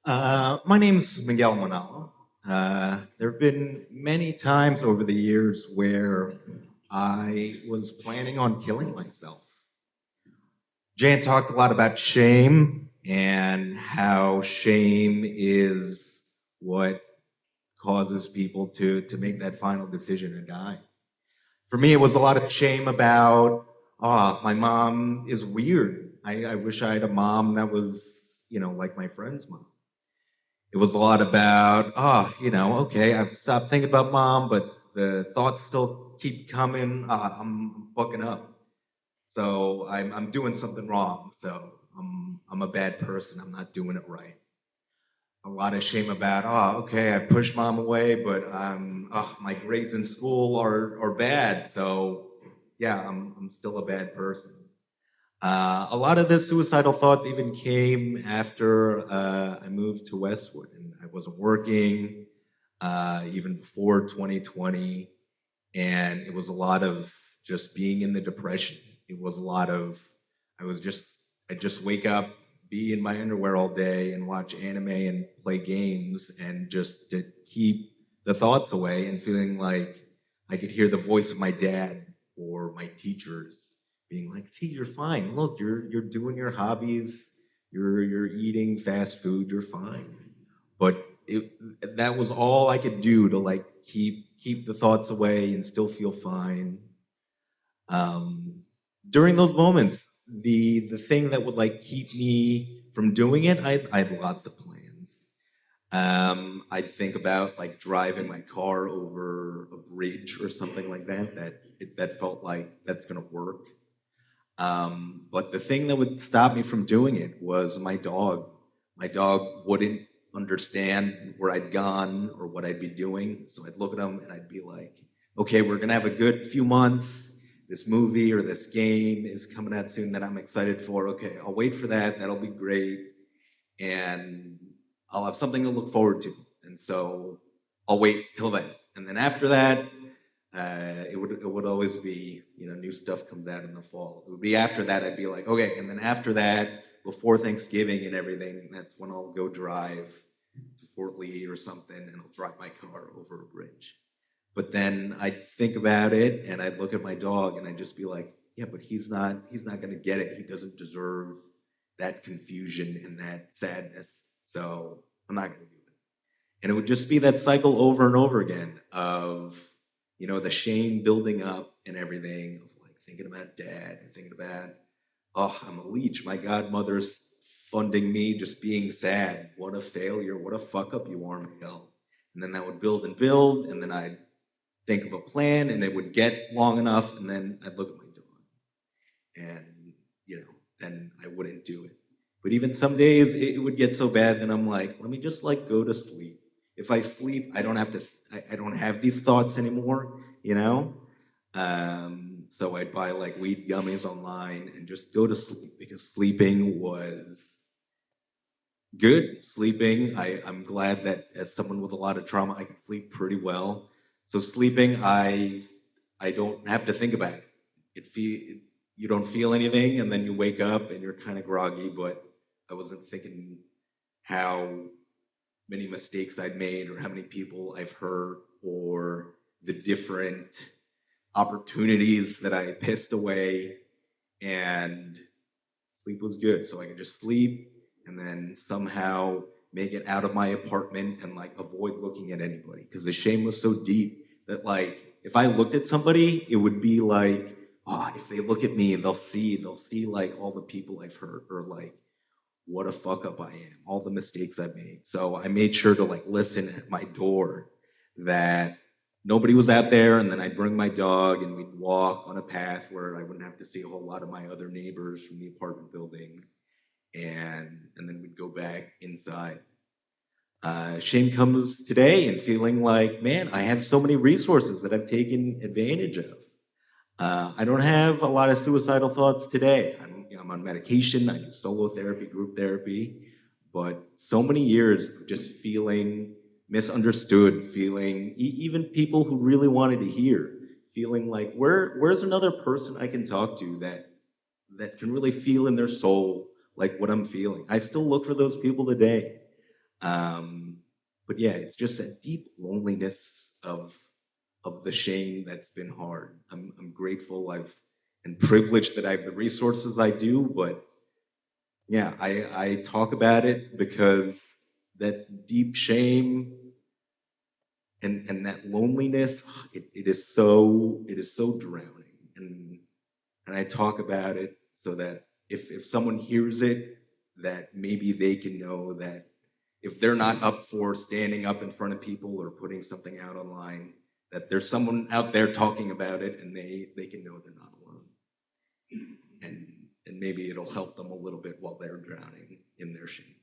My name's Miguel Manalo. There have been many times over the years where I was planning on killing myself. Jan talked a lot about shame and how shame is what causes people to make that final decision and die. For me, it was a lot of shame about, my mom is weird. I wish I had a mom that was, like my friend's mom. It was a lot about, okay, I've stopped thinking about mom, but the thoughts still keep coming. I'm fucking up. So I'm doing something wrong. So I'm a bad person. I'm not doing it right. A lot of shame about, okay, I pushed mom away, but my grades in school are bad. So yeah, I'm still a bad person. A lot of the suicidal thoughts even came after I moved to Westwood, and I wasn't working even before 2020, and it was a lot of just being in the depression. It was a lot of I was just I just wake up, be in my underwear all day, and watch anime and play games, and just to keep the thoughts away, and feeling like I could hear the voice of my dad or my teachers being like, "See, you're fine. Look, you're doing your hobbies. You're eating fast food. You're fine." But that was all I could do to like keep the thoughts away and still feel fine. Um, During those moments, the thing that would like keep me from doing it, I had lots of plans. I'd think about like driving my car over a bridge or something like that. That felt like that's gonna work. But the thing that would stop me from doing it was my dog. My dog wouldn't understand where I'd gone or what I'd be doing. So I'd look at him and I'd be like, okay, we're going to have a good few months. This movie or this game is coming out soon that I'm excited for. Okay, I'll wait for that. That'll be great. And I'll have something to look forward to. And so I'll wait till then. And then after that, it would always be, new stuff comes out in the fall. It would be after that I'd be like, okay, and then after that, before Thanksgiving and everything, that's when I'll go drive to Fort Lee or something, and I'll drive my car over a bridge. But then I'd think about it, and I'd look at my dog, and I'd just be like, yeah, but he's not going to get it. He doesn't deserve that confusion and that sadness. So I'm not going to do it. And it would just be that cycle over and over again of, the shame building up and everything, of like thinking about dad and thinking about, oh, I'm a leech. My godmother's funding me just being sad. What a failure. What a fuck up you are, Miguel. And then that would build and build. And then I'd think of a plan and it would get long enough. And then I'd look at my dog and, then I wouldn't do it. But even some days it would get so bad that I'm like, let me just like go to sleep. If I sleep, I don't have to, I don't have these thoughts anymore, you know? So I'd buy like weed gummies online and just go to sleep because sleeping was good. Sleeping, I'm glad that as someone with a lot of trauma, I can sleep pretty well. So sleeping, I don't have to think about it. You don't feel anything, and then you wake up and you're kind of groggy. But I wasn't thinking how many mistakes I'd made or how many people I've hurt or the different opportunities that I pissed away, and sleep was good. So I could just sleep and then somehow make it out of my apartment and like avoid looking at anybody because the shame was so deep that like if I looked at somebody, it would be like, if they look at me, they'll see like all the people I've hurt or like what a fuck up I am, all the mistakes I've made. So I made sure to like listen at my door that nobody was out there, and then I'd bring my dog and we'd walk on a path where I wouldn't have to see a whole lot of my other neighbors from the apartment building, and then we'd go back inside. Shame comes today and feeling like, man, I have so many resources that I've taken advantage of. I don't have a lot of suicidal thoughts today. I'm on medication. I do solo therapy, group therapy, but so many years of just feeling misunderstood, feeling even people who really wanted to hear, feeling like where's another person I can talk to that can really feel in their soul like what I'm feeling. I still look for those people today. Um, but yeah, it's just that deep loneliness of the shame that's been hard. I'm grateful and privileged that I have the resources I do, but yeah, I talk about it because that deep shame and that loneliness, it is so drowning. And I talk about it so that if someone hears it, that maybe they can know that if they're not up for standing up in front of people or putting something out online, that there's someone out there talking about it and they can know they're not alone. And and maybe it'll help them a little bit while they're drowning in their shame.